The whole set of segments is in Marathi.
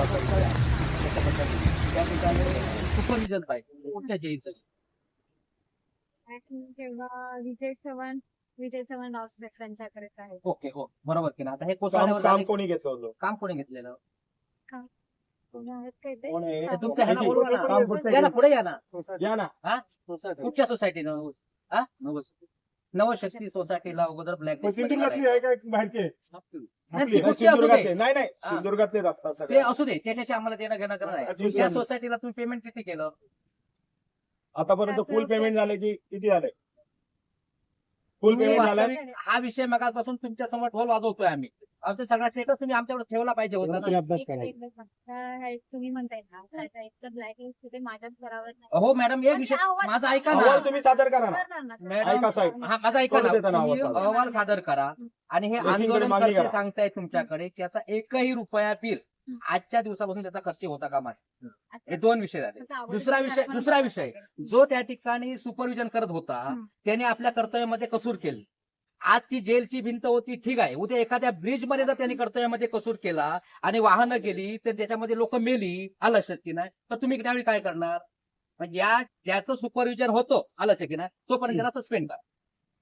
त्या ठिकाणी सुपरविजन पाहिजे कुठच्या जेईचं. विजय चव्हाण रावसाहेब त्यांच्याकडेच आहे. ओके हो बरोबर की ना. आता हे काम कोसळल्यावर काम झाले. कोणी घेतलं होतं? काम कोणी घेतलेलं? कोणी आहेत काय ते? कोण आहे? हा, तुमच्या ह्याला माहिती. बोलवा ना. काम कुठचं या ना केलं? पुढे या ना. या ना. कुठच्या सोसायटीनं? नवशक्ती सोसायटीला अगोदर ब्लॅक मग सिंधुदुर्गातली आहे का बाहेरची आहे? नाही, आपली ती आहे, कुठची असू दे. सिंधुदुर्गातली. नाही नाही हा. सिंधुदुर्गातले असतात ते सगळे. असू दे त्याच्याशी आम्हाला देणं घेणं करणं आहे. ठीक त्या आहे. सोसायटीला तुम्ही पेमेंट किती केलं? आतापर्यंत फुल पेमेंट झाले की किती झाले? फुल तुम्ही पेमेंट झालं. वास्तविक हा विषय मगापासून तुमच्या समोर ढोल वाजवतोय आम्ही. आमचा सगळा स्टेटस तुम्ही आमच्याकडे ठेवला पाहिजे होता ना. अभ्यास तुम्ही म्हणताय ना त्याचा एक तर ब्लॅकलिस्ट तिथे माझ्याच घरावर नाही. हो मॅडम एक विषय माझा ऐका ना. अहवाल तुम्ही सादर करा ना. करणार ना. मॅडम ऐका साहेब. हा माझा ऐका करू ना. देता ना तुम्ही अहवाल. अहवाल सादर करा आणि हे रेसिंगकडे आंदोलन मागणी करते करा. सांगताय तुमच्याकडे त्याचा एकही रुपया बिल आजच्या दिवसापासून त्याचा खर्च होता कामा नये. हे दोन विषय झाले. आता अगोदर दुसरा विषय जो त्या ठिकाणी सुपरविजन करत होता हं. त्याने आपल्या कर्तव्यामध्ये कसूर केली. आज ती जेलची भिंत होती ठीक आहे. उद्या एखाद्या ब्रिज मध्ये जर त्यांनी कर्तव्यामध्ये कसूर केला आणि वाहनं गेली तर त्याच्यामध्ये लोक मेली आलं शक्ती नाही तर तुम्ही त्यावेळी काय करणार? म्हणजे ज्याचं सुपरविजन होतं आलं शक्ती नाही तोपर्यंत त्याला सस्पेंड करा.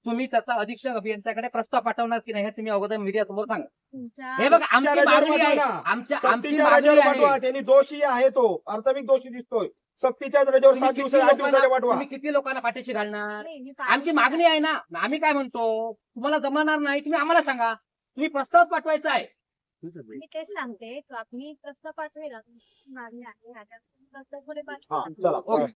तुम्ही त्याचा अधीक्षक अभियंत्याकडे प्रस्ताव पाठवणार की नाही हे तुम्ही अगोदर मीडिया समोर सांगा. तुमच्या हे बघा आमची रजेवर मागणी आहे. पाठवा ना. आमची सक्तीच्या मागणी रजेवर पाठवा. आहे. त्यांनी दोषी आहे तो प्राथमिक दोषी दिसतोय. सक्तीच्या रजेवर 7 दिवस 8 दिवसाच्या पाठवा. तुम्ही किती लोकांना पाठीशी घालणार? नाही, मी आमची मागणी आहे ना. आम्ही काय म्हणतो तुम्हाला जमणार नाही तुम्ही आम्हाला सांगा. तुम्ही प्रस्ताव पाठवायचा आहे. मी तेच सांगते मी प्रस्ताव पाठवेल. मागणी आहे प्रस्ताव पुढे हा पाठवा. चला ओके.